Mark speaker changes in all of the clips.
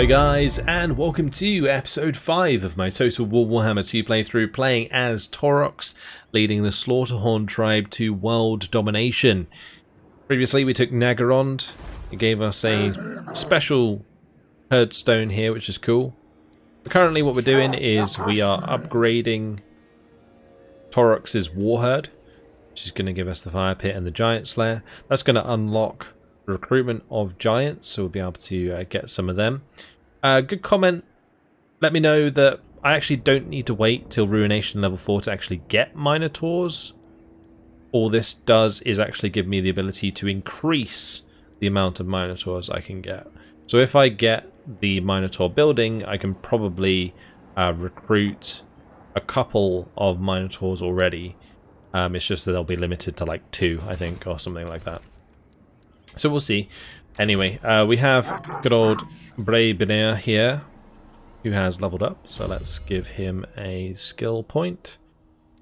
Speaker 1: Hello guys, and welcome to episode 5 of my Total War Warhammer 2 playthrough, playing as Taurox, leading the Slaughterhorn Tribe to world domination. Previously we took Nagarond. It gave us a special herd stone here, which is cool. But currently what we're doing is we are upgrading Taurox's Warherd, which is going to give us the Fire Pit and the Giant Slayer. That's going to unlock recruitment of giants, so we'll be able to get some of them. Good comment. Let me know that I actually don't need to wait till Ruination level 4 to actually get Minotaurs. All this does is actually give me the ability to increase the amount of Minotaurs I can get. So if I get the Minotaur building, I can probably recruit a couple of Minotaurs already. It's just that they'll be limited to like 2, I think, or something like that. So we'll see. Anyway, we have good old Beastmen here, who has leveled up. So let's give him a skill point.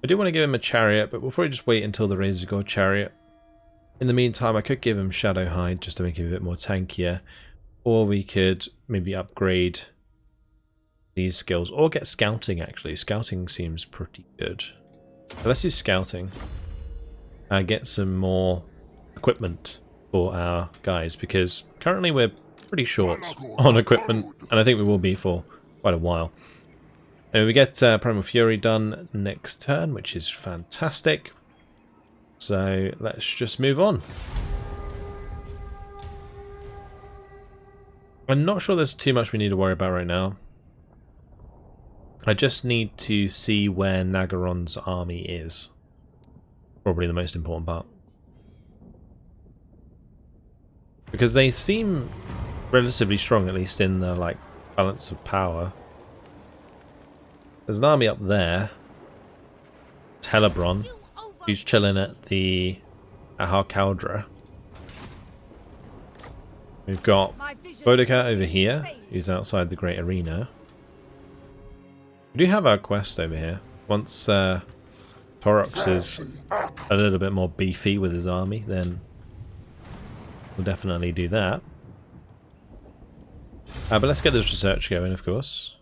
Speaker 1: I do want to give him a chariot, but we'll probably just wait until the Razor God chariot. In the meantime, I could give him Shadow Hide just to make him a bit more tankier. Or we could maybe upgrade these skills. Or get Scouting, actually. Scouting seems pretty good. So let's do Scouting. Get some more equipment for our guys, because currently we're pretty short on equipment, and I think we will be for quite a while. And we get Primal Fury done next turn, which is fantastic. So let's just move on. I'm not sure there's too much we need to worry about right now. I just need to see where Nagarond's army is. Probably the most important part. Because they seem relatively strong, at least in the like balance of power. There's an army up there. Telebron, who's chilling at the Harkaldra. We've got Boudica over here, who's outside the Great Arena. We do have our quest over here. Once Taurox is a little bit more beefy with his army, then we'll definitely do that. But let's get this research going, of course.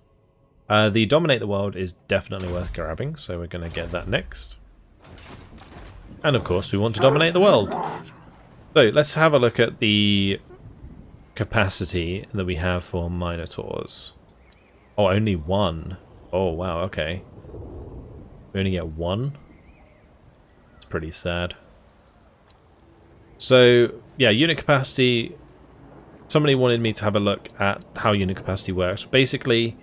Speaker 1: The Dominate the World is definitely worth grabbing, so we're going to get that next. And of course, we want to dominate the world. So let's have a look at the capacity that we have for Minotaurs. Oh, only 1. Oh, wow, okay. We only get 1. It's pretty sad. So, yeah, unit capacity. Somebody wanted me to have a look at how unit capacity works. Basically,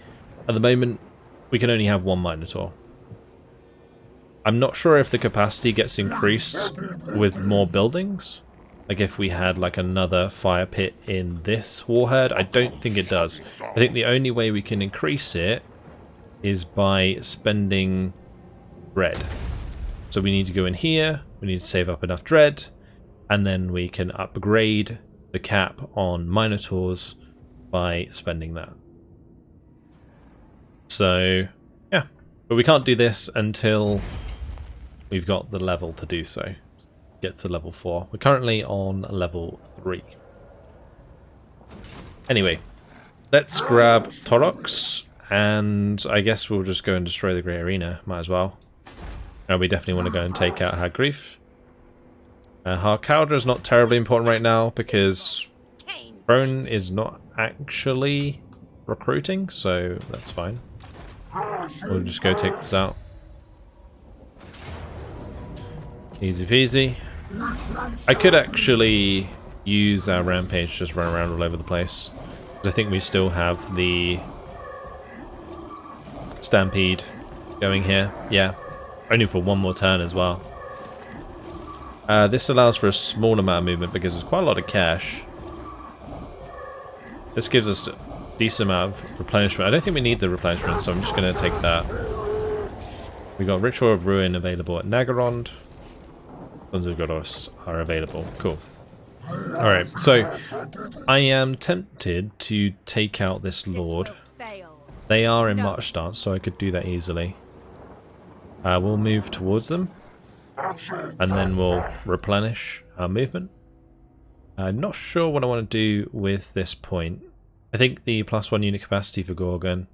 Speaker 1: at the moment, we can only have 1 Minotaur. I'm not sure if the capacity gets increased with more buildings. Like if we had like another fire pit in this warhead. I don't think it does. I think the only way we can increase it is by spending dread. So we need to go in here. We need to save up enough dread. And then we can upgrade the cap on Minotaurs by spending that. So, yeah. But we can't do this until we've got the level to do so. Get to level 4. We're currently on level 3. Anyway, let's grab Taurox, and I guess we'll just go and destroy the Great Arena. Might as well. We definitely want to go and take out Hargreif. Harkaldra is not terribly important right now because Prone is not actually recruiting, so that's fine. We'll just go take this out. Easy peasy. I could actually use our rampage, just run around all over the place. I think we still have the stampede going here. Yeah, only for 1 more turn as well. This allows for a small amount of movement because there's quite a lot of cash. This gives us a decent amount of replenishment. I don't think we need the replenishment, so I'm just going to take that. We got Ritual of Ruin available at Nagarond. Sons of Godos are available. Cool. Alright, so I am tempted to take out this Lord. They are in march stance, so I could do that easily. We'll move towards them. And then we'll replenish our movement. I'm not sure what I want to do with this point. I think the +1 unit capacity for Gorgon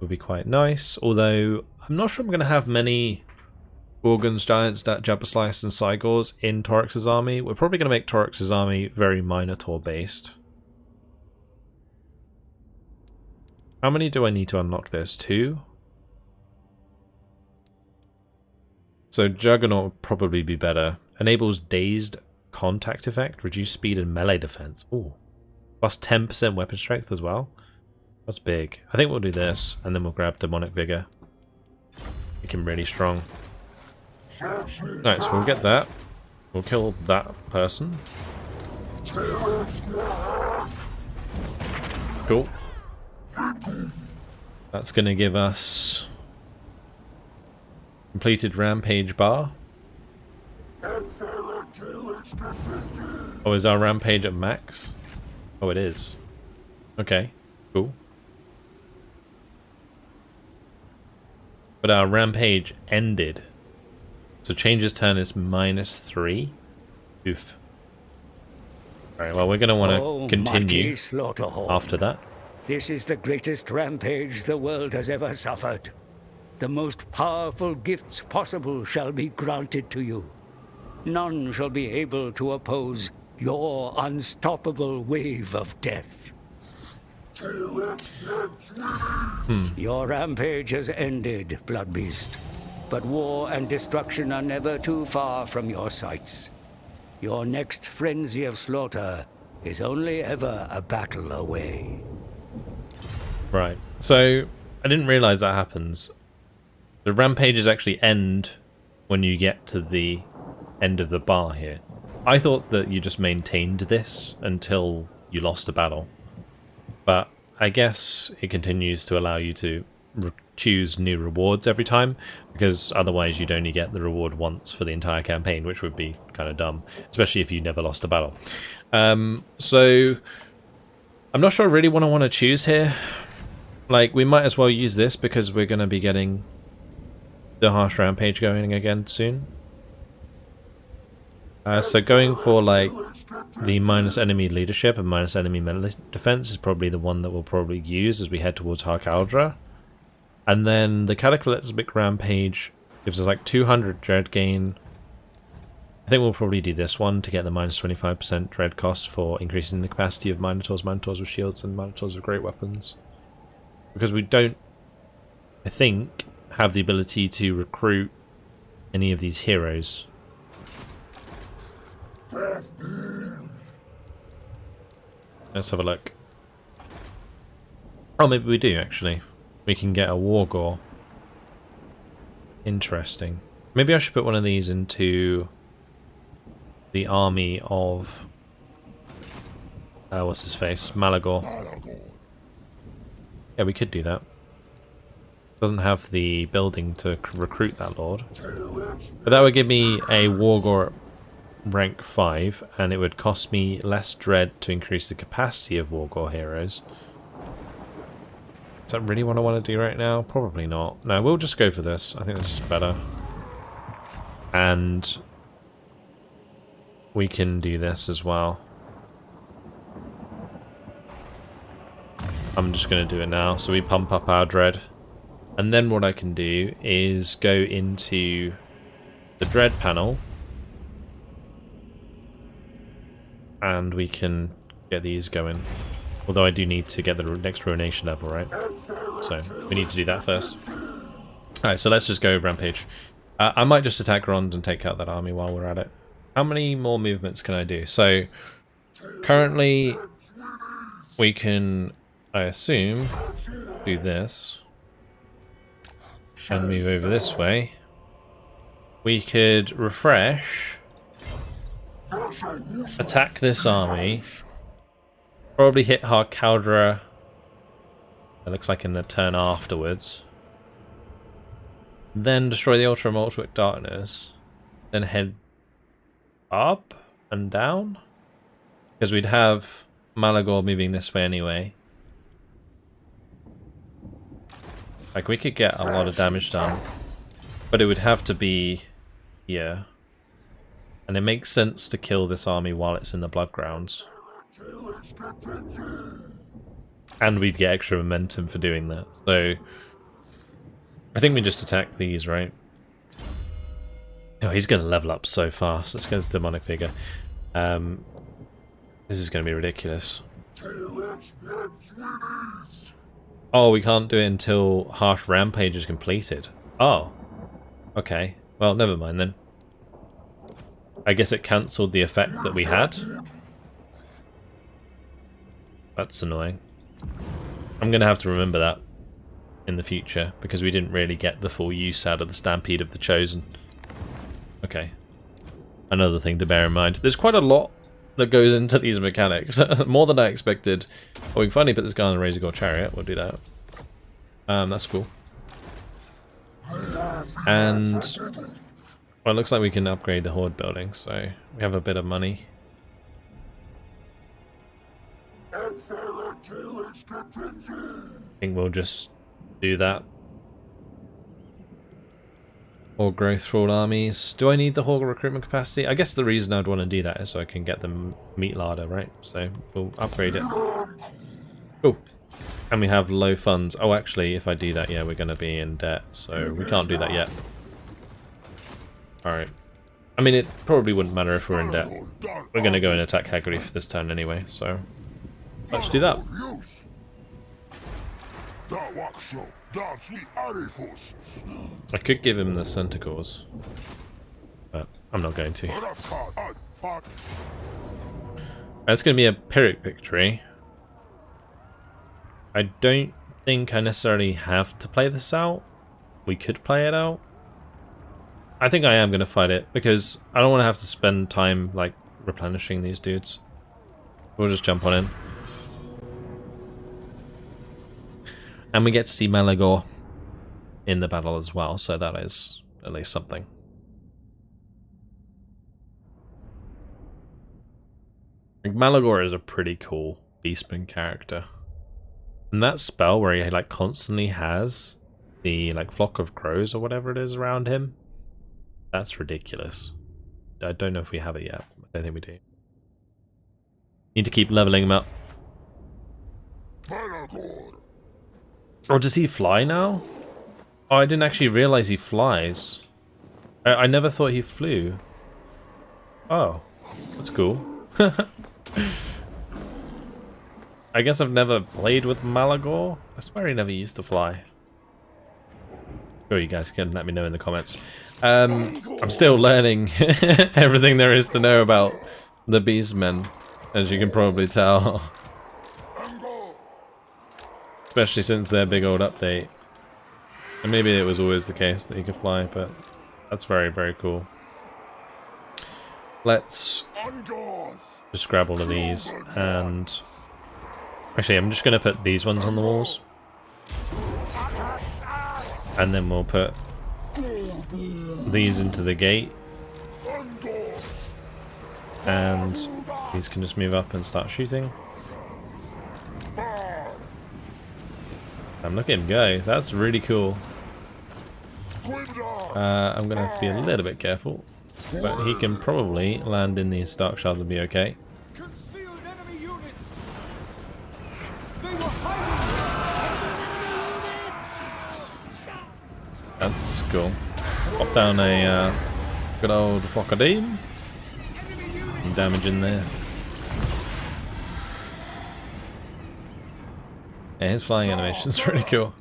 Speaker 1: would be quite nice, although I'm not sure I'm going to have many Gorgons, Giants, Jabba Slice and Cygors in Taurox's army. We're probably going to make Taurox's army very Minotaur based. How many do I need to unlock this? 2? So Juggernaut would probably be better. Enables dazed contact effect, reduce speed and melee defense. Ooh. Plus 10% weapon strength as well. That's big. I think we'll do this, and then we'll grab Demonic Vigor. Make him really strong. Alright, so we'll get that. We'll kill that person. Cool. That's going to give us completed rampage bar. Oh, is our rampage at max? Oh, it is. Okay, cool. But our rampage ended. So change's turn is -3. Oof. Alright, well, we're going to want to continue after that.
Speaker 2: This is the greatest rampage the world has ever suffered. The most powerful gifts possible shall be granted to you. None shall be able to oppose your unstoppable wave of death. Your rampage has ended, Blood Beast. But war and destruction are never too far from your sights. Your next frenzy of slaughter is only ever a battle away.
Speaker 1: Right, so I didn't realize that happens. The rampages actually end when you get to the end of the bar here. I thought that you just maintained this until you lost a battle. But I guess it continues to allow you to choose new rewards every time, because otherwise you'd only get the reward once for the entire campaign, which would be kind of dumb, especially if you never lost a battle. So I'm not sure really what I want to choose here. Like, we might as well use this because we're going to be getting the harsh rampage going again soon. So going for like the minus enemy leadership and minus enemy melee defense is probably the one that we'll probably use as we head towards Harkaldra. And then the Cataclysmic Rampage gives us like 200 dread gain. I think we'll probably do this one to get the minus 25% dread cost for increasing the capacity of Minotaurs, Minotaurs with shields and Minotaurs with great weapons. Because we don't, I think, have the ability to recruit any of these heroes. Let's have a look. Oh, maybe we do actually. We can get a Wargore. Interesting. Maybe I should put one of these into the army of what's his face? Malagor. Yeah, we could do that. Doesn't have the building to recruit that lord. But that would give me a Wargore at rank 5, and it would cost me less dread to increase the capacity of Wargore heroes. Is that really what I want to do right now? Probably not. No, we'll just go for this. I think this is better. And we can do this as well. I'm just going to do it now. So we pump up our dread. And then what I can do is go into the dread panel. And we can get these going. Although I do need to get the next ruination level, right? So we need to do that first. Alright, so let's just go Rampage. I might just attack Rond and take out that army while we're at it. How many more movements can I do? So currently we can, I assume, do this. And move over this way. We could refresh. Attack this army. Probably hit Harkaldra. It looks like in the turn afterwards. Then destroy the Ultramultiplic Darkness. Then head up and down. Because we'd have Malagor moving this way anyway. Like, we could get a lot of damage done. But it would have to be here. And it makes sense to kill this army while it's in the blood grounds. And we'd get extra momentum for doing that. So I think we just attack these, right? Oh, he's going to level up so fast. Let's get the demonic figure. This is going to be ridiculous. Oh, we can't do it until Harsh Rampage is completed. Oh. Okay. Well, never mind then. I guess it cancelled the effect that we had. That's annoying. I'm going to have to remember that in the future, because we didn't really get the full use out of the Stampede of the Chosen. Okay. Another thing to bear in mind. There's quite a lot that goes into these mechanics. More than I expected. Oh, we can finally put this guy on the Razor Gore Chariot. We'll do that. That's cool. And well, it looks like we can upgrade the Horde building, so we have a bit of money. I think we'll just do that. Or growth thrall armies. Do I need the Horde recruitment capacity? I guess the reason I'd want to do that is so I can get the meat larder, right? So we'll upgrade it. Cool. And we have low funds. Oh, actually, if I do that, yeah, we're going to be in debt, so we can't do that yet. Alright. I mean, it probably wouldn't matter if we're in debt. We're going to go and attack Hagrif this turn anyway, so let's do that. I could give him the Centaurs, but I'm not going to. It's going to be a Pyrrhic victory. I don't think I necessarily have to play this out. We could play it out. I think I am going to fight it, because I don't want to have to spend time like replenishing these dudes. We'll just jump on in. And we get to see Malagor in the battle as well, so that is at least something. Like, Malagor is a pretty cool Beastman character. And that spell where he like constantly has the like flock of crows or whatever it is around him, that's ridiculous. I don't know if we have it yet. I don't think we do. Need to keep leveling him up. Or does he fly now? Oh, I didn't actually realize he flies. I never thought he flew. Oh, that's cool. I guess I've never played with Malagor. I swear he never used to fly. Sure, you guys can let me know in the comments. I'm still learning everything there is to know about the Beastmen, as you can probably tell. Especially since their big old update. And maybe it was always the case that he could fly, but that's very, very cool. Let's just grab all of these, and actually I'm just going to put these ones on the walls. And then we'll put these into the gate. And these can just move up and start shooting. Look at him go. That's really cool. I'm going to have to be a little bit careful. But he can probably land in these Dark Shards and be okay. That's cool. Pop down a good old Focadine. Some damage in there. Yeah, his flying animation's really cool.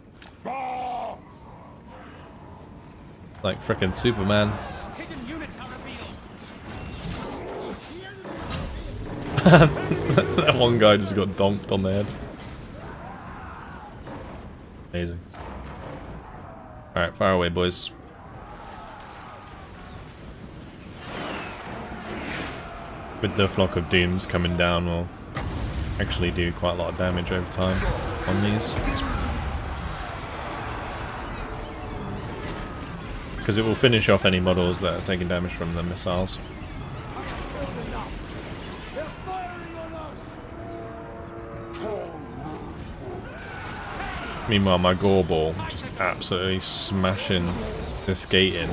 Speaker 1: Like frickin' Superman. That one guy just got donked on the head. Amazing. Alright, fire away, boys. With the Flock of Dooms coming down, we'll actually do quite a lot of damage over time on these. Because it will finish off any models that are taking damage from the missiles. Meanwhile, my Gore Ball just absolutely smashing this gate in.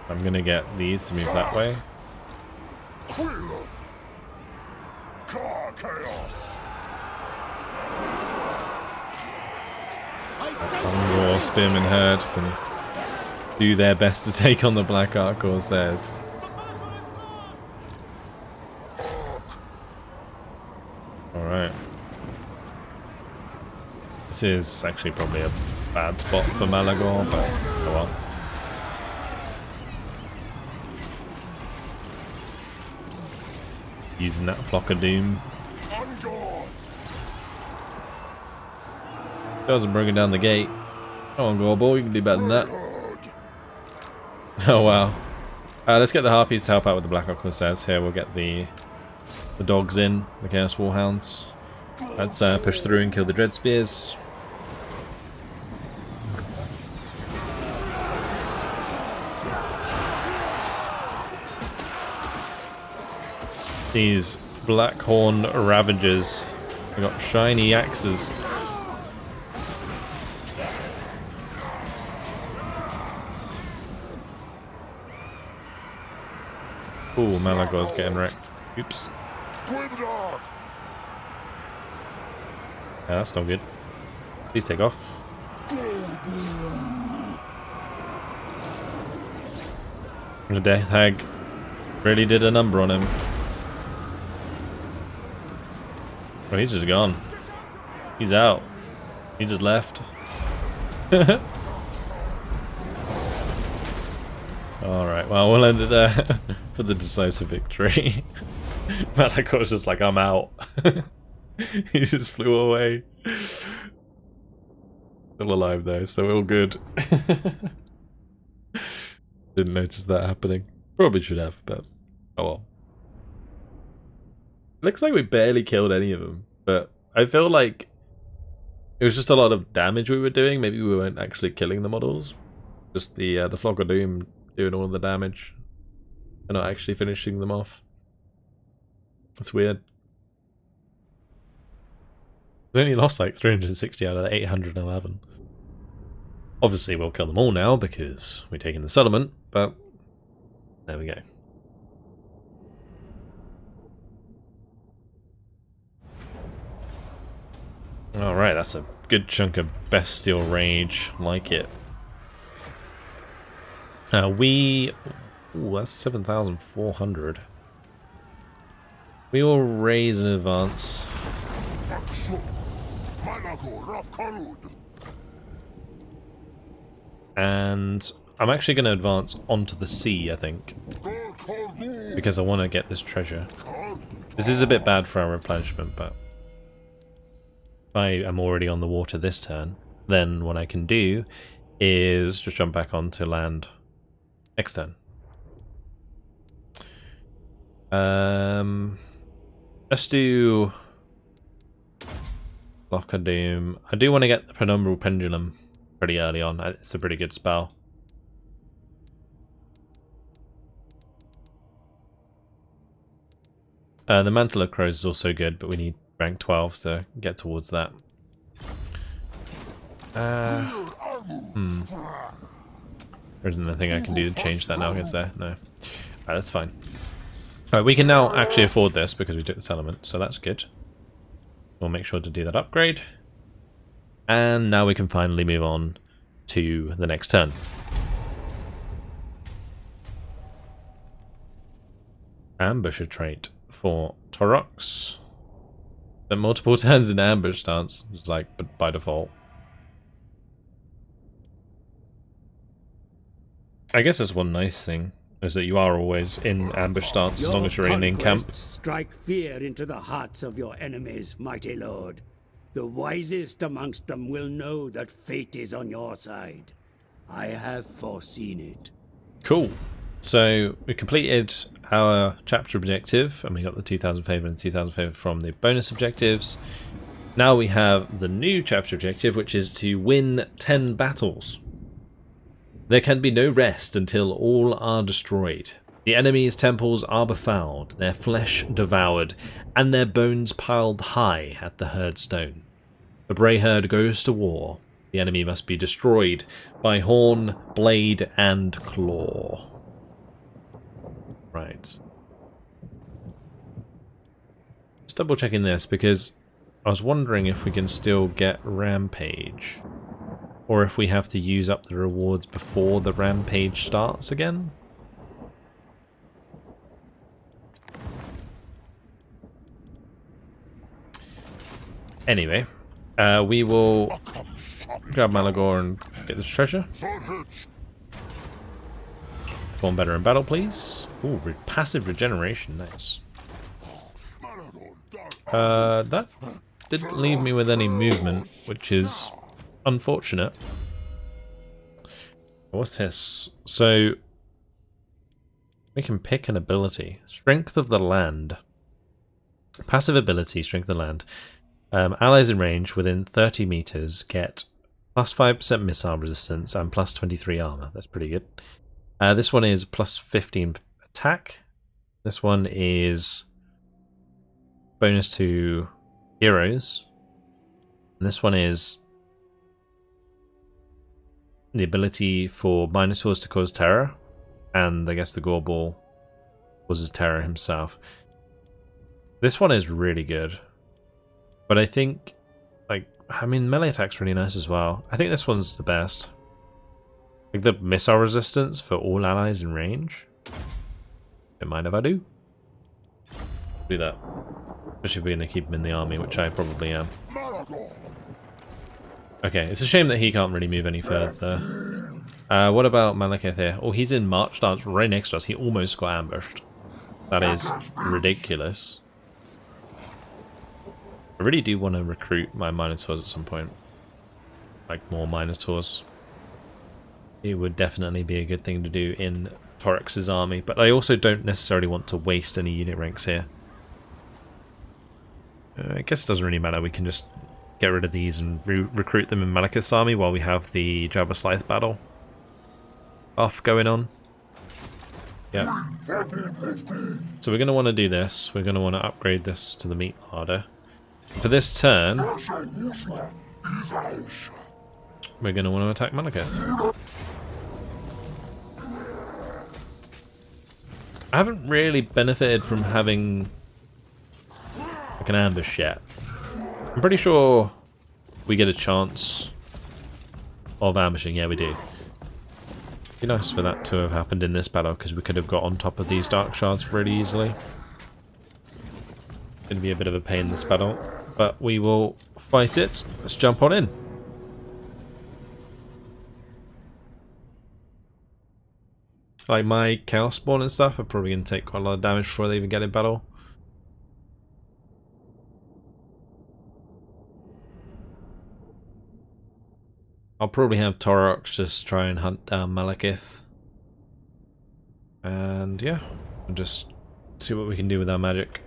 Speaker 1: I'm gonna get these to move that way. Raw Spearman Herd can do their best to take on the Black Ark Corsairs. Alright. This is actually probably a bad spot for Malagor, but oh well. Using that Flock of Doom. Doesn't bring down the gate. Come on, Gorball, you can do better than that. Oh wow. Let's get the Harpies to help out with the Black Ark Corsairs. Here, we'll get the dogs in, the Chaos Warhounds. Let's push through and kill the Dread Spears. These Blackhorn Ravagers. They got shiny axes. Ooh, Malagor's getting wrecked. Oops. Yeah, that's not good. Please take off. The Death Hag really did a number on him. Well, he's just gone. He's out. He just left. Alright, well, we'll end it there for the decisive victory. Malagor was just like, I'm out. He just flew away. Still alive though, so all good. Didn't notice that happening. Probably should have, but oh well. Looks like we barely killed any of them, but I feel like it was just a lot of damage we were doing. Maybe we weren't actually killing the models. Just the Flock of Doom doing all the damage and not actually finishing them off. That's weird. It's only lost like 360 out of 811. Obviously we'll kill them all now because we're taking the settlement, but there we go. Alright, that's a good chunk of bestial rage, like it. Ooh, that's 7,400. We will raise an advance. And I'm actually going to advance onto the sea, I think. Because I want to get this treasure. This is a bit bad for our replenishment, but if I am already on the water this turn, then what I can do is just jump back onto land next turn. Let's do Flock of Doom. I do want to get the Penumbral Pendulum pretty early on. It's a pretty good spell. The Mantle of Crows is also good, but we need rank 12 to get towards that. There isn't anything I can do to change that now, is there? No. Alright, that's fine. Alright, we can now actually afford this because we took the settlement, so that's good. We'll make sure to do that upgrade. And now we can finally move on to the next turn. Ambusher trait for Taurox. But multiple turns in ambush stance, just like by default. I guess that's one nice thing, is that you are always in ambush stance as long as you're in camp.
Speaker 2: Strike fear into the hearts of your enemies, mighty lord. The wisest amongst them will know that fate is on your side. I have foreseen it.
Speaker 1: Cool. So we completed our chapter objective, and we got the 2,000 favour and 2,000 favour from the bonus objectives. Now we have the new chapter objective, which is to win 10 battles. There can be no rest until all are destroyed. The enemy's temples are befouled, their flesh devoured, and their bones piled high at the herd stone. The Bray herd goes to war. The enemy must be destroyed by horn, blade, and claw. Right. Just double checking this because I was wondering if we can still get Rampage. Or if we have to use up the rewards before the Rampage starts again. Anyway, we will grab Malagor and get this treasure. Perform better in battle, please. Ooh, passive regeneration, nice. That didn't leave me with any movement, which is unfortunate. What's this? So, we can pick an ability. Strength of the Land. Passive ability, Strength of the Land. Allies in range within 30 meters get plus 5% missile resistance and plus 23 armor. That's pretty good. This one is plus 15 attack. This one is bonus to heroes. And this one is the ability for Minotaurs to cause terror. And I guess the Gore Ball causes terror himself. This one is really good. But I think, melee attack's really nice as well. I think this one's the best. Like the missile resistance for all allies in range. Don't mind if I do. Do that. Especially if we're going to keep him in the army, which I probably am. Okay, it's a shame that he can't really move any further. What about Malekith here? Oh, he's in March Stance right next to us. He almost got ambushed. That is ridiculous. I really do want to recruit my Minotaurs at some point. Like more Minotaurs. It would definitely be a good thing to do in Taurox's army, but I also don't necessarily want to waste any unit ranks here. I guess it doesn't really matter, we can just get rid of these and recruit them in Malekith's army while we have the Jabba Slythe battle off going on. Yeah. So we're going to want to do this. We're going to want to upgrade this to the meat larder. For this turn, we're going to want to attack Malekith. I haven't really benefited from having like an ambush yet. I'm pretty sure we get a chance of ambushing. Yeah, we do. It'd be nice for that to have happened in this battle because we could have got on top of these dark shards really easily. It's going to be a bit of a pain this battle, but we will fight it. Let's jump on in. Like my Chaos Spawn and stuff are probably going to take quite a lot of damage before they even get in battle. I'll probably have Taurox just try and hunt down Malekith. And yeah, we'll just see what we can do with our magic.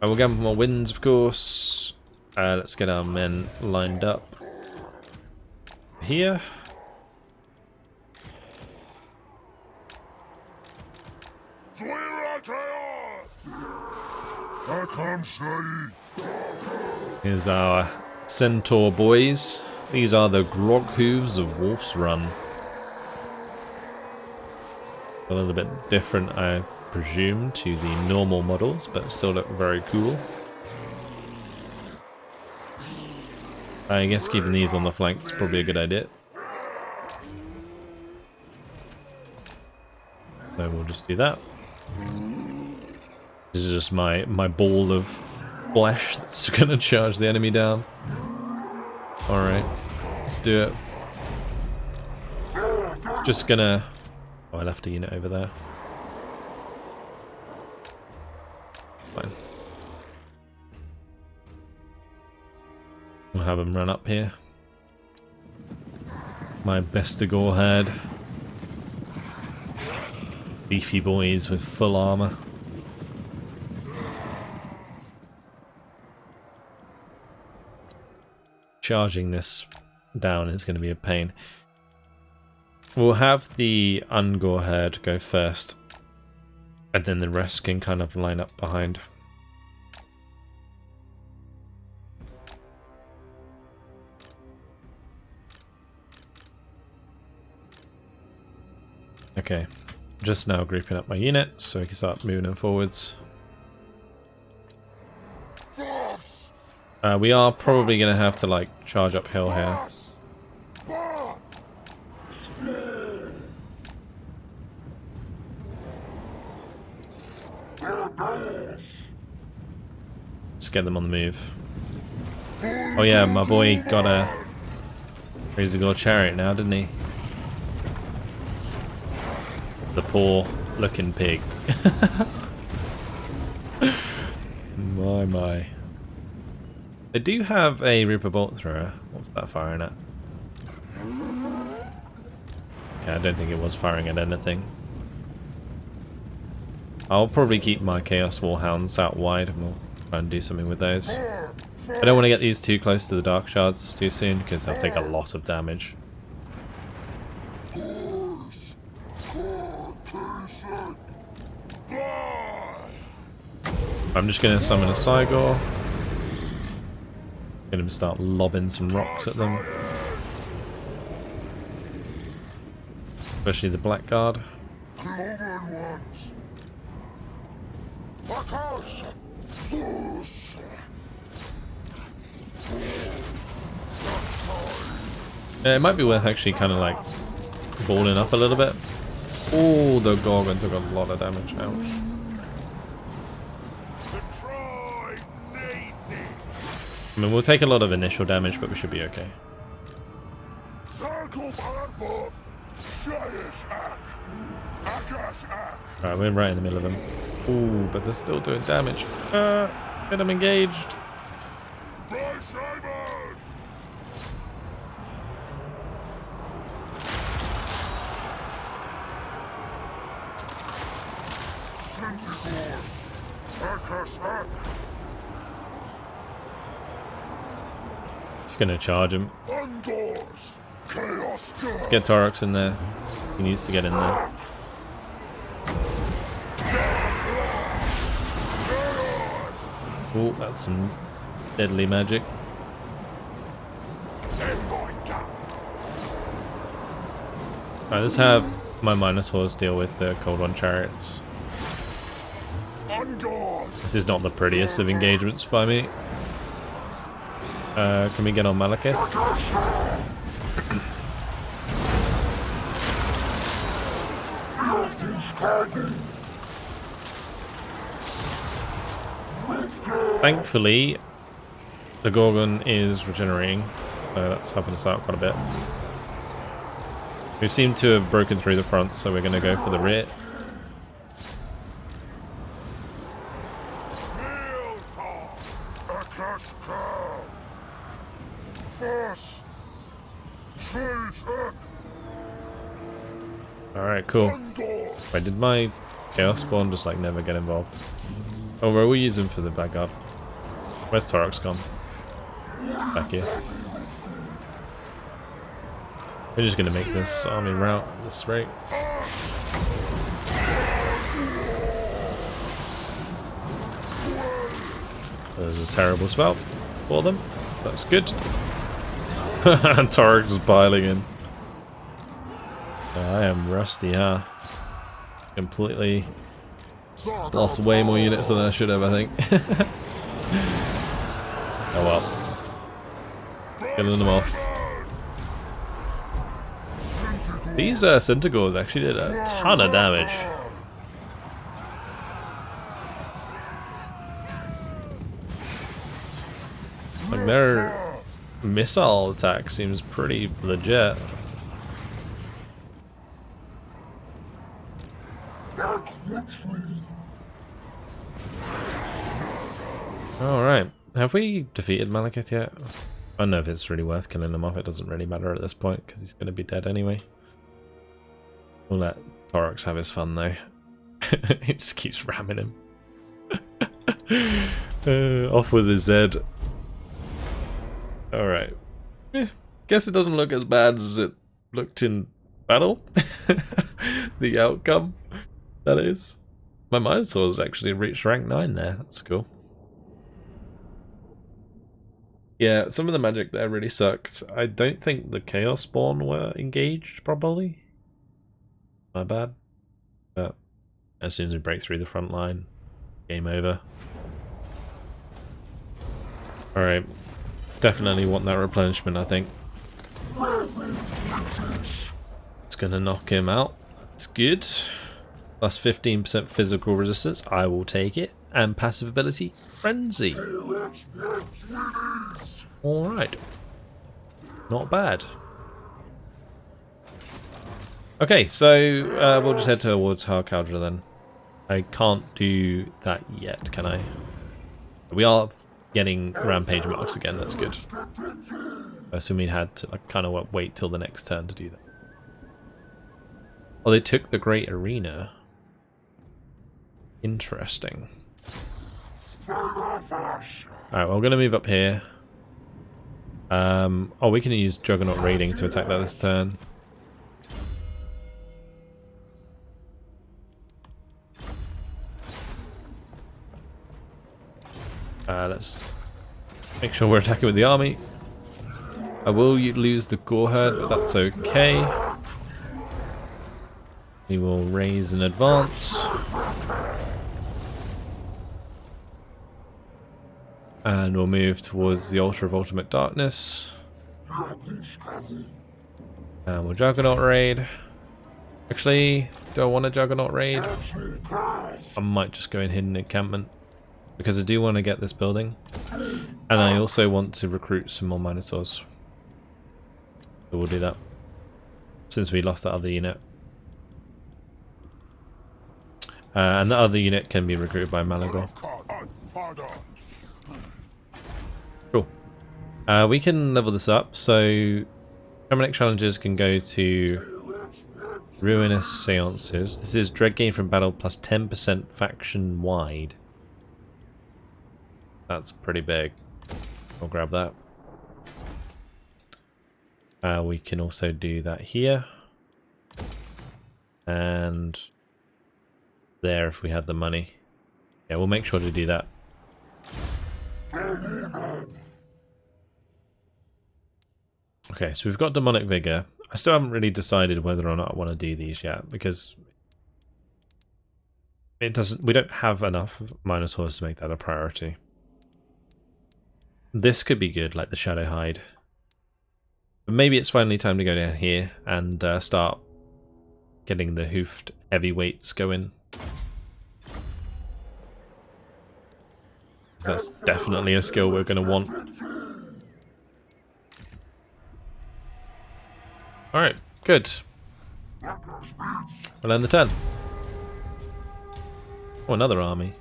Speaker 1: I will gamble more wins, of course. Let's get our men lined up here. Here's our Centaur boys. These are the Grog Hooves of Wolf's Run. A little bit different, I presume, to the normal models, but still look very cool. I guess keeping these on the flank is probably a good idea. So we'll just do that. This is just my ball of flesh that's gonna charge the enemy down. Alright, let's do it. Just gonna... Oh, I left a unit over there. Fine. We'll have him run up here. My Bestigor herd. Beefy boys with full armor. Charging this down is going to be a pain. We'll have the Ungor herd go first, and then the rest can kind of line up behind. Okay, just now grouping up my units so we can start moving them forwards. We are probably going to have to like charge uphill here. Just get them on the move. Oh yeah, my boy got a crazy gold chariot now, didn't he? The poor looking pig. My. They do have a Reaper bolt thrower. What's that firing at? Okay, I don't think it was firing at anything. I'll probably keep my Chaos Warhounds out wide and we'll try and do something with those. I don't want to get these too close to the Dark Shards too soon because they'll take a lot of damage. I'm just going to summon a Cygor. Going to start lobbing some rocks at them. Especially the Blackguard. Yeah, it might be worth actually kind of like balling up a little bit. Oh, the Gorgon took a lot of damage. Ouch. I mean, we'll take a lot of initial damage, but we should be okay. Alright, we're right in the middle of them. Ooh, but they're still doing damage. Get them engaged. Just gonna charge him. Let's get Taurox in there. He needs to get in there. Oh, that's some deadly magic. Alright, let's have my Minotaurs deal with the Cold One Chariots. This is not the prettiest of engagements by me. Can we get on Malekith? Thankfully, the Gorgon is regenerating, so that's helping us out quite a bit. We seem to have broken through the front, so we're going to go for the rear. Alright, cool. Wait, did my Chaos Spawn just like never get involved? Oh, well, we'll use him for the Blackguard. Where's Taurox gone? Back here. We're just gonna make this army route at this rate. There's a terrible spell for them. That's good. And Taurox is piling in. I am rusty, huh? Completely lost way more units than I should have, I think. Oh well. Killing them off. These Centaurs actually did a ton of damage. Like their missile attack seems pretty legit. Alright, have we defeated Malekith yet? I don't know if it's really worth killing him off, it doesn't really matter at this point because he's going to be dead anyway. We'll let Taurox have his fun though. It just keeps ramming him. Off with his Zed. Alright. Guess it doesn't look as bad as it looked in battle. The outcome, that is. My Minotaur's actually reached rank 9 there, that's cool. Yeah, some of the magic there really sucked. I don't think the Chaos Spawn were engaged properly. My bad. But as soon as we break through the front line, game over. Alright. Definitely want that replenishment, I think. It's gonna knock him out. It's good. Plus 15% physical resistance. I will take it. And passive ability, Frenzy. Alright. Not bad. Okay, so we'll just head towards Harkaldra then. I can't do that yet, can I? We are getting rampage marks again, that's good. I assume we had to kind of wait till the next turn to do that. Oh, they took the Great Arena. Interesting. Alright, well, I'm going to move up here. Oh, we can use Juggernaut Raiding to attack that this turn. Let's make sure we're attacking with the army. I will lose the Gore Herd, but that's okay. We will raise in advance. And we'll move towards the Altar of Ultimate Darkness. And we'll Juggernaut Raid. Actually, do I want a Juggernaut Raid? I might just go in Hidden Encampment. Because I do want to get this building. And I also want to recruit some more Minotaurs. So we'll do that. Since we lost that other unit. And the other unit can be recruited by Malagor. Cool. We can level this up. So permanent challenges can go to Ruinous Seances. This is Dread Gain from Battle plus 10% faction wide. That's pretty big. I'll grab that. We can also do that here. And there if we had the money. Yeah, we'll make sure to do that. Okay, so we've got Demonic Vigor. I still haven't really decided whether or not I want to do these yet, because we don't have enough Minotaurs to make that a priority. This could be good, like the Shadow Hide. But maybe it's finally time to go down here and start getting the hoofed heavyweights going. That's definitely a skill we're going to want. Alright, good. We'll end the turn. Oh, another army.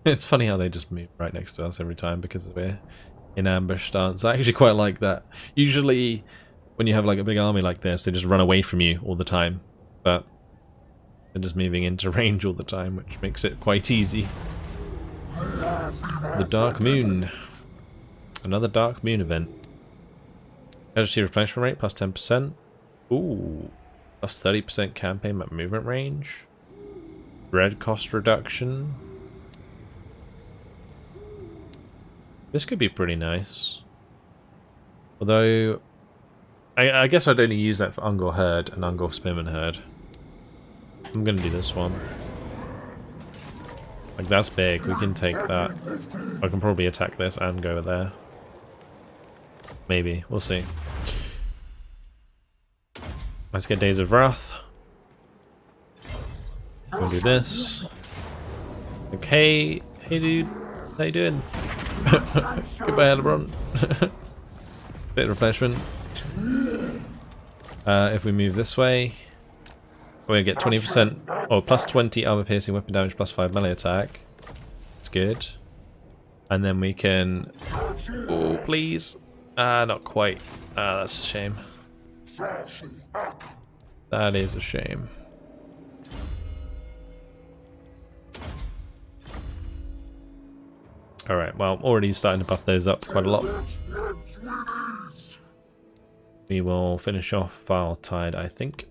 Speaker 1: It's funny how they just move right next to us every time because we're in ambush stance. I actually quite like that. Usually when you have like a big army like this, they just run away from you all the time. But they're just moving into range all the time, which makes it quite easy. The Dark Moon. Another Dark Moon event. Casualty replenishment rate plus 10%. Ooh. Plus 30% campaign at movement range. Dread cost reduction. This could be pretty nice. Although, I guess I'd only use that for Ungor Herd and Ungor Spearman Herd. I'm going to do this one. Like, that's big. We can take that. I can probably attack this and go there. Maybe. We'll see. Let's get Days of Wrath. We'll do this. Okay. Hey, dude. How you doing? Goodbye, LeBron. Bit of replenishment. If we move this way, we get 20% or plus 20 armor piercing weapon damage, plus 5 melee attack. It's good. And then we can. Oh, please. Not quite. That's a shame. That is a shame. Alright, well, already starting to buff those up quite a lot. We will finish off File Tide, I think.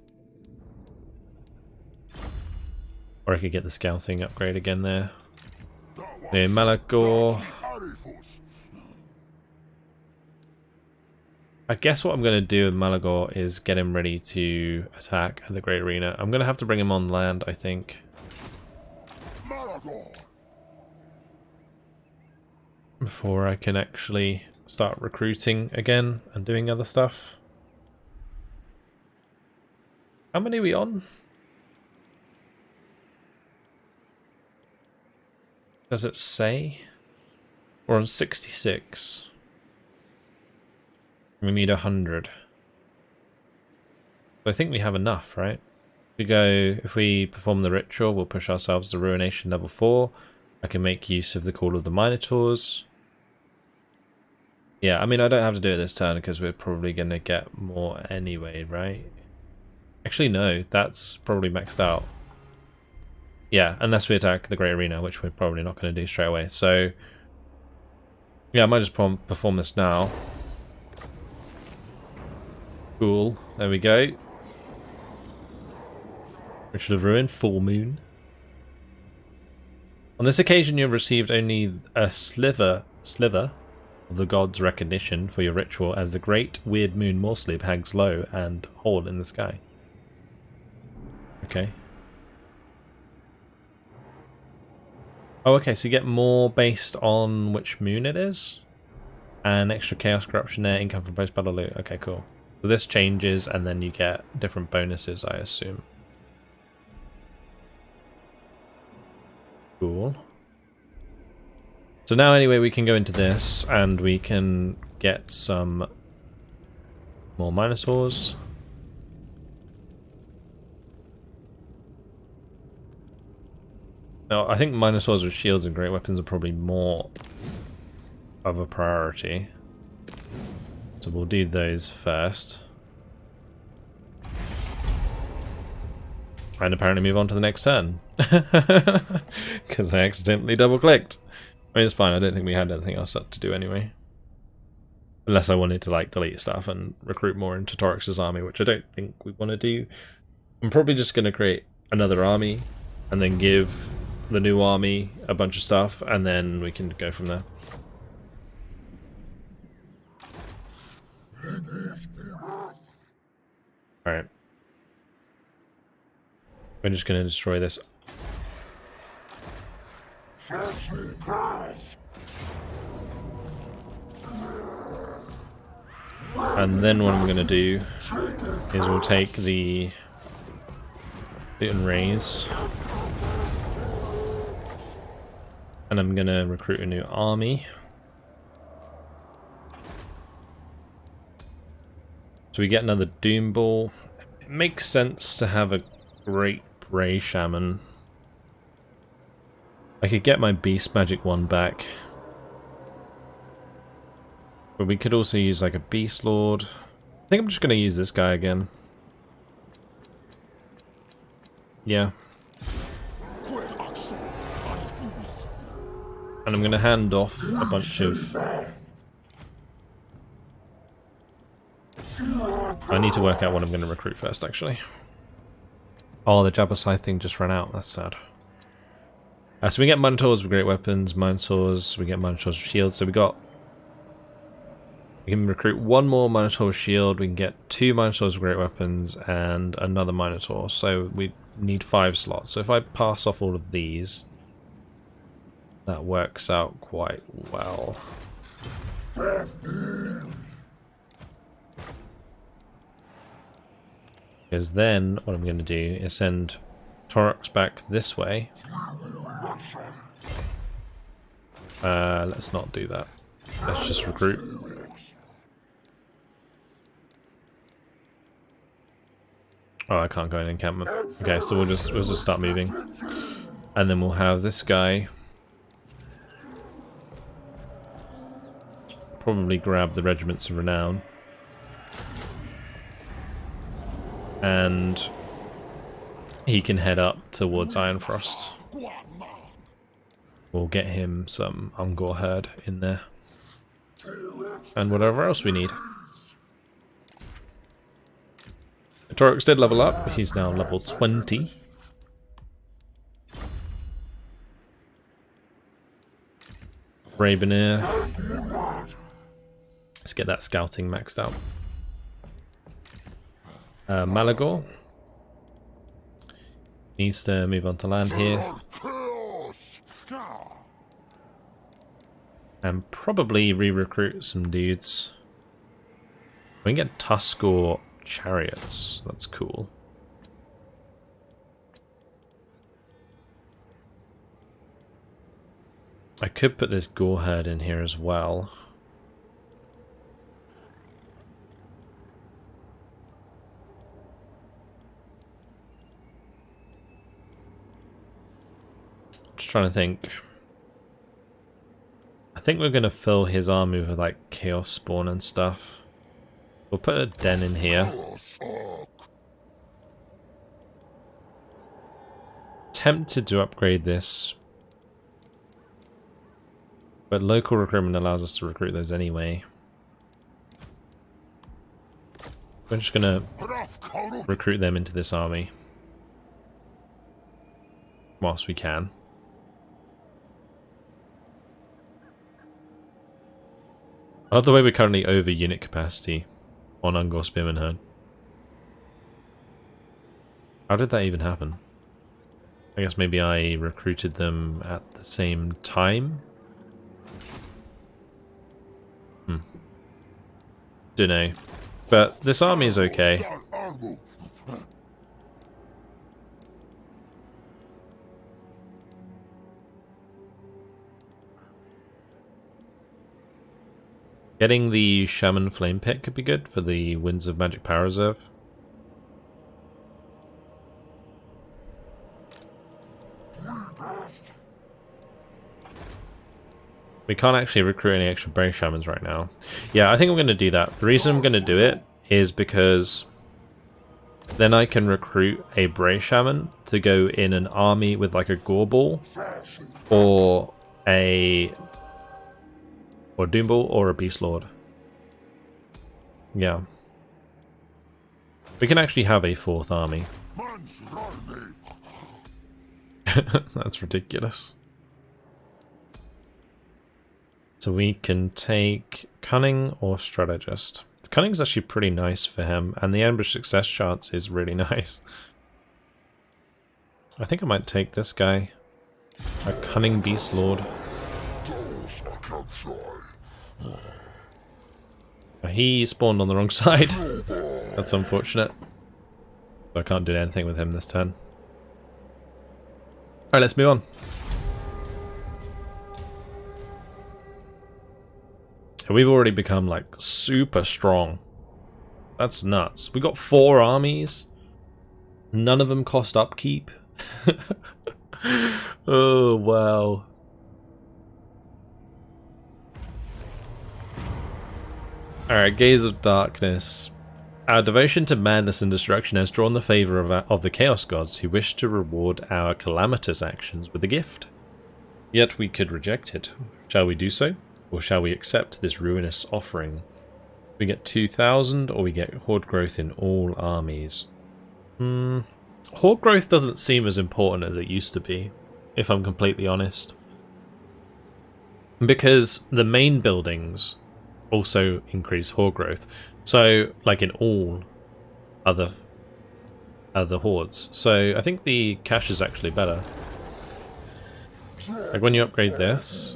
Speaker 1: Or I could get the scouting upgrade again there. Near Malagor. I guess what I'm going to do with Malagor is get him ready to attack at the Great Arena. I'm going to have to bring him on land, I think.
Speaker 3: Malagor.
Speaker 1: Before I can actually start recruiting again and doing other stuff. How many are we on? Does it say? We're on 66. We need 100. So I think we have enough, right? If we perform the ritual, we'll push ourselves to Ruination level 4. I can make use of the Call of the Minotaurs. Yeah, I mean, I don't have to do it this turn because we're probably going to get more anyway, right? Actually, no, that's probably maxed out. Yeah, unless we attack the Great Arena, which we're probably not going to do straight away. So, yeah, I might just perform this now. Cool, there we go. Ritual of Ruin, full moon. On this occasion, you have received only a sliver of the god's recognition for your ritual as the great weird moon Morslib hangs low and whole in the sky. Okay. Oh, okay, so you get more based on which moon it is? And extra chaos corruption there, income from post-battle loot. Okay, cool. So this changes and then you get different bonuses, I assume. Cool. So now anyway we can go into this and we can get some more Minotaurs. Now I think Minotaurs with shields and great weapons are probably more of a priority. So we'll do those first. And apparently move on to the next turn. Because I accidentally double clicked. I mean, it's fine, I don't think we had anything else to do anyway. Unless I wanted to like delete stuff and recruit more into Taurox's army, which I don't think we want to do. I'm probably just going to create another army and then give the new army a bunch of stuff and then we can go from there. Alright. We're just going to destroy this. And then what I'm going to do is we'll take the Boot and Raise. And I'm going to recruit a new army. So we get another Doom Ball. It makes sense to have a Great Bray Shaman. I could get my Beast Magic one back. But we could also use like a Beast Lord. I think I'm just going to use this guy again. Yeah. And I'm going to hand off a bunch of... I need to work out what I'm going to recruit first, actually. Oh, the Jabberscythe thing just ran out. That's sad. So we get Minotaurs with great weapons, Minotaurs, we get Minotaurs with shields. So we can recruit one more Minotaur with shield, we can get 2 Minotaurs with great weapons, and another Minotaur. So we need 5 slots. So if I pass off all of these, that works out quite well. Because then what I'm going to do is send Taurox back this way. Let's not do that. Let's just recruit. Oh, I can't go in encampment. Okay, so we'll just start moving, and then we'll have this guy probably grab the regiments of renown, and he can head up towards Ironfrost. We'll get him some Ungor herd in there. And whatever else we need. Taurox did level up. He's now level 20. Raveneer. Let's get that scouting maxed out. Malagor needs to move on to land here. And probably re-recruit some dudes. We can get Tuskor chariots. That's cool. I could put this Goreherd in here as well. Just trying to think. I think we're going to fill his army with like Chaos Spawn and stuff. We'll put a den in here. Tempted to upgrade this. But local recruitment allows us to recruit those anyway. We're just going to recruit them into this army. Whilst we can. I love the way we're currently over unit capacity on Ungor Spearman Herd. How did that even happen? I guess maybe I recruited them at the same time? Dunno. But this army is okay. Getting the Shaman Flame Pit could be good for the Winds of Magic Power Reserve. We can't actually recruit any extra Brave Shamans right now. Yeah, I think I'm going to do that. The reason I'm going to do it is because then I can recruit a Brave Shaman to go in an army with like a Gore Ball or a Doom Ball or a Beast Lord. Yeah. We can actually have a fourth army. That's ridiculous. So we can take Cunning or Strategist. Cunning's actually pretty nice for him, and the ambush success chance is really nice. I think I might take this guy. A Cunning Beast Lord. He spawned on the wrong side. That's unfortunate. I can't do anything with him this turn. Alright, let's move on. We've already become like super strong. That's nuts. We got 4 armies. None of them cost upkeep. Oh wow. Alright, Gaze of Darkness. Our devotion to madness and destruction has drawn the favour of the Chaos Gods, who wish to reward our calamitous actions with a gift. Yet we could reject it. Shall we do so? Or shall we accept this ruinous offering? We get 2,000 or we get Horde Growth in all armies. Horde Growth doesn't seem as important as it used to be, if I'm completely honest. Because the main buildings also increase Horde Growth. So, like in all other hordes. So, I think the cash is actually better. Like when you upgrade this,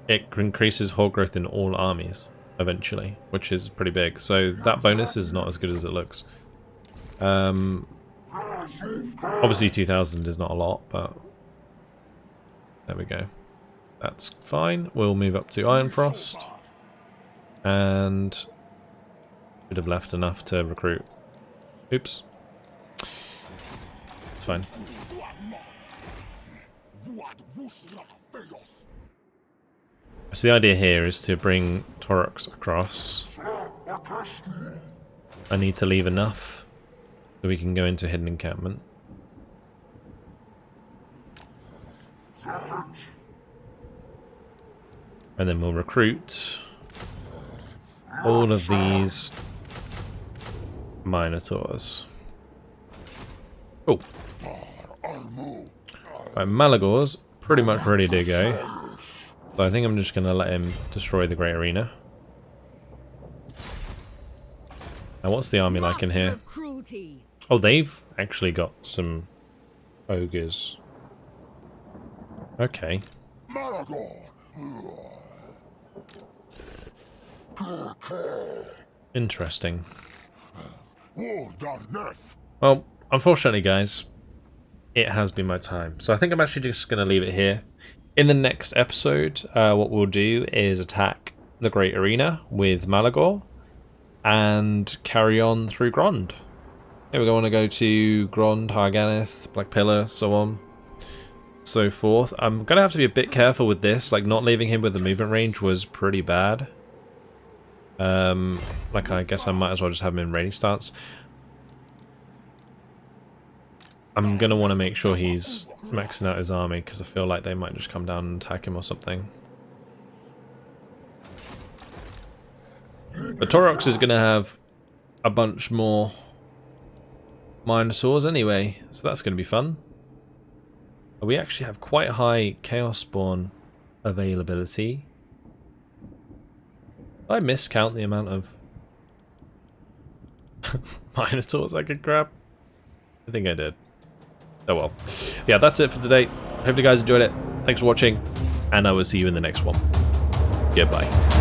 Speaker 1: it increases Horde Growth in all armies, eventually, which is pretty big. So that bonus is not as good as it looks. Obviously 2,000 is not a lot, but there we go. That's fine. We'll move up to Iron Frost. And should have left enough to recruit. Oops. It's fine. So the idea here is to bring Taurox across. I need to leave enough so we can go into hidden encampment. And then we'll recruit all of these Minotaurs. Oh. Right, Malagor's pretty much ready to go. So I think I'm just going to let him destroy the Great Arena. Now, what's the army like in
Speaker 3: Master
Speaker 1: here?
Speaker 3: of cruelty.
Speaker 1: Oh, they've actually got some ogres. Okay. Interesting. Well, unfortunately, guys, it has been my time. So I think I'm actually just going to leave it here. In the next episode, what we'll do is attack the Great Arena with Malagor and carry on through Grond. Here we're going to go to Grond, Harganeth, Black Pillar, so on, so forth. I'm going to have to be a bit careful with this. Like, not leaving him with the movement range was pretty bad. Like, I guess I might as well just have him in ready stance. I'm going to want to make sure he's maxing out his army, because I feel like they might just come down and attack him or something. But Taurox is going to have a bunch more Minotaurs anyway, so that's going to be fun. We actually have quite high Chaos Spawn availability. Did I miscount the amount of Minotaurs I could grab? I think I did. Oh well. Yeah, that's it for today. Hope you guys enjoyed it. Thanks for watching, and I will see you in the next one. Goodbye.